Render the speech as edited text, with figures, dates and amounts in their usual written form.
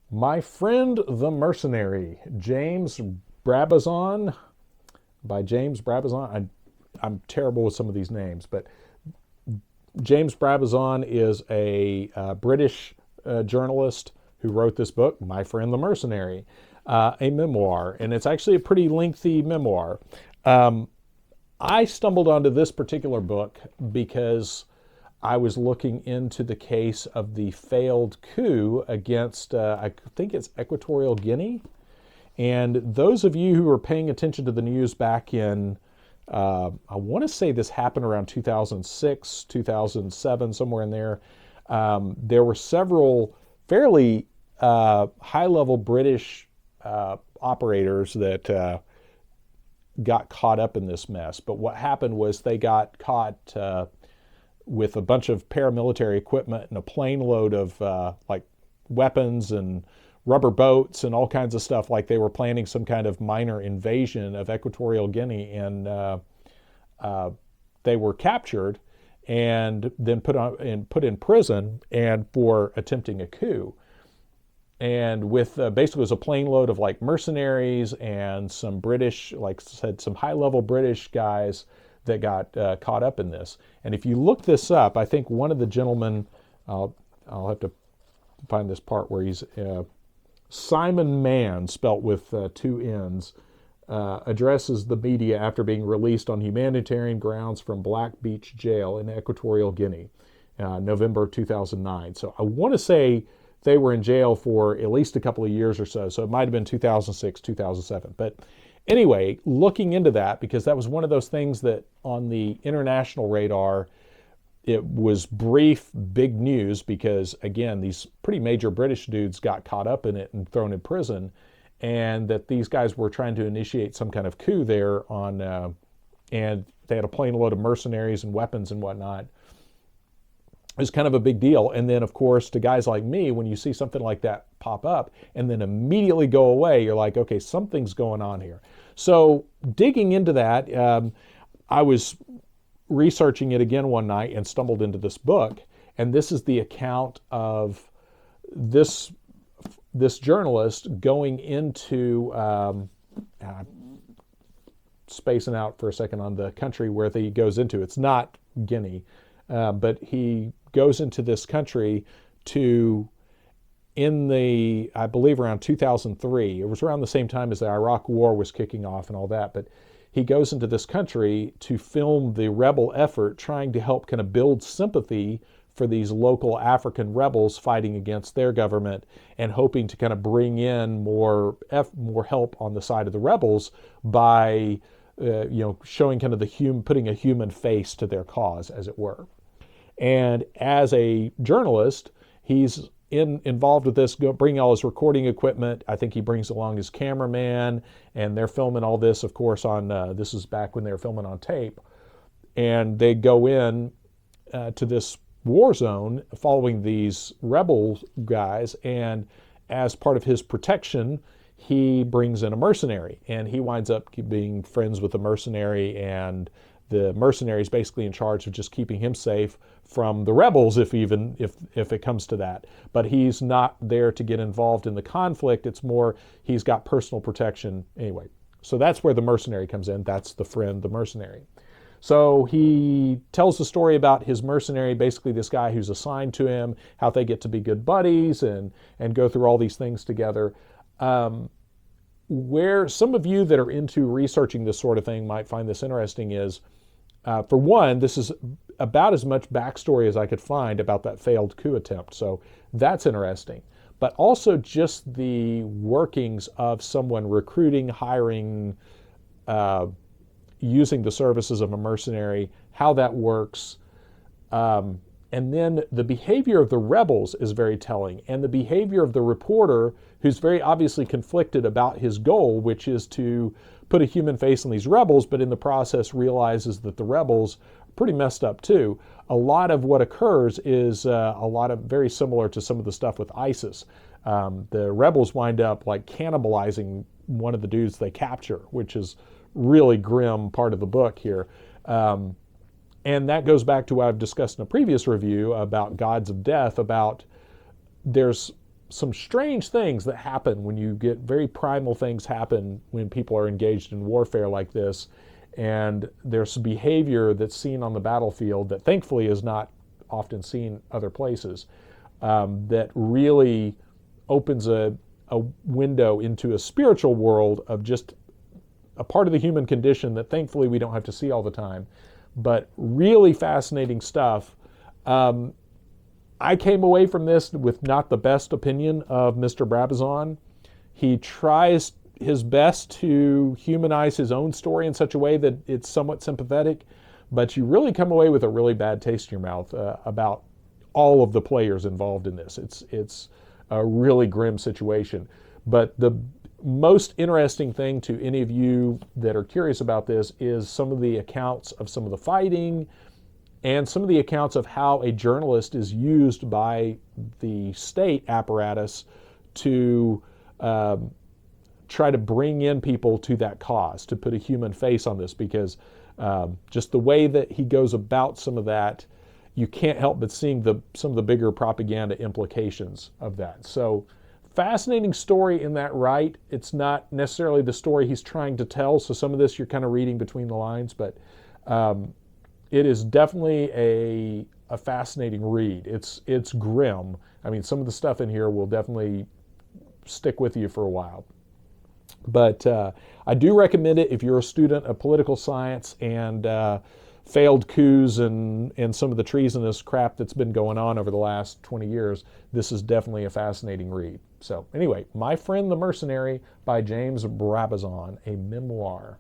My Friend the Mercenary, James Brabazon, by James Brabazon. I'm terrible with some of these names, but James Brabazon is a British journalist who wrote this book, My Friend the Mercenary, a memoir, and it's actually a pretty lengthy memoir. Um, I stumbled onto this particular book because I was looking into the case of the failed coup against, I think it's Equatorial Guinea. And those of you who were paying attention to the news back in, I want to say this happened around 2006, 2007, somewhere in there. There were several fairly high level British operators that got caught up in this mess. But what happened was they got caught with a bunch of paramilitary equipment and a plane load of like weapons and rubber boats and all kinds of stuff, like they were planning some kind of minor invasion of Equatorial Guinea, and they were captured and then put in prison and for attempting a coup. And with basically it was a plane load of like mercenaries and some British, like I said, some high level British guys that got caught up in this. And if you look this up, I think one of the gentlemen, I'll have to find this part where he's Simon Mann, spelt with two N's, addresses the media after being released on humanitarian grounds from Black Beach Jail in Equatorial Guinea, November 2009. So I want to say they were in jail for at least a couple of years or so. So it might have been 2006, 2007. But anyway, looking into that, because that was one of those things that on the international radar, it was brief, big news because, again, these pretty major British dudes got caught up in it and thrown in prison, and that these guys were trying to initiate some kind of coup there and they had a plane load of mercenaries and weapons and whatnot. It was kind of a big deal. And then, of course, to guys like me, when you see something like that pop up and then immediately go away, you're like, okay, something's going on here. So digging into that, I was researching it again one night and stumbled into this book. And this is the account of this journalist going into, spacing out for a second on the country where he goes into. It's not Guinea, but he goes into this country to, I believe around 2003, it was around the same time as the Iraq War was kicking off and all that, but he goes into this country to film the rebel effort, trying to help kind of build sympathy for these local African rebels fighting against their government, and hoping to kind of bring in more help on the side of the rebels by showing kind of putting a human face to their cause, as it were. And as a journalist, he's involved with this, bringing all his recording equipment. I think he brings along his cameraman, and they're filming all this, of course, on, this is back when they were filming on tape. And they go in to this war zone following these rebel guys, and as part of his protection, he brings in a mercenary, and he winds up being friends with the mercenary, and the mercenary is basically in charge of just keeping him safe from the rebels, if it comes to that. But he's not there to get involved in the conflict. It's more he's got personal protection anyway. So that's where the mercenary comes in. That's the friend, the mercenary. So he tells the story about his mercenary, basically this guy who's assigned to him, how they get to be good buddies and go through all these things together. Where some of you that are into researching this sort of thing might find this interesting is, for one, this is about as much backstory as I could find about that failed coup attempt. So that's interesting. But also just the workings of someone recruiting, hiring, using the services of a mercenary, how that works. And then the behavior of the rebels is very telling. And the behavior of the reporter, who's very obviously conflicted about his goal, which is to put a human face on these rebels, but in the process realizes that the rebels are pretty messed up too. A lot of what occurs is a lot of very similar to some of the stuff with ISIS. The rebels wind up like cannibalizing one of the dudes they capture, which is really grim part of the book here. And that goes back to what I've discussed in a previous review about Gods of Death, about there's some strange things that happen when you get very primal things happen when people are engaged in warfare like this. And there's behavior that's seen on the battlefield that thankfully is not often seen other places, that really opens a window into a spiritual world of just a part of the human condition that thankfully we don't have to see all the time. But really fascinating stuff. I came away from this with not the best opinion of Mr. Brabazon. He tries his best to humanize his own story in such a way that it's somewhat sympathetic, but you really come away with a really bad taste in your mouth about all of the players involved in this. It's a really grim situation. But the most interesting thing to any of you that are curious about this is some of the accounts of some of the fighting and some of the accounts of how a journalist is used by the state apparatus to try to bring in people to that cause, to put a human face on this, because just the way that he goes about some of that, you can't help but seeing some of the bigger propaganda implications of that. So fascinating story in that right. It's not necessarily the story he's trying to tell, so some of this you're kind of reading between the lines, but it is definitely a fascinating read. It's grim. I mean, some of the stuff in here will definitely stick with you for a while. But I do recommend it if you're a student of political science and failed coups and some of the treasonous crap that's been going on over the last 20 years. This is definitely a fascinating read. So anyway, My Friend the Mercenary by James Brabazon, a memoir.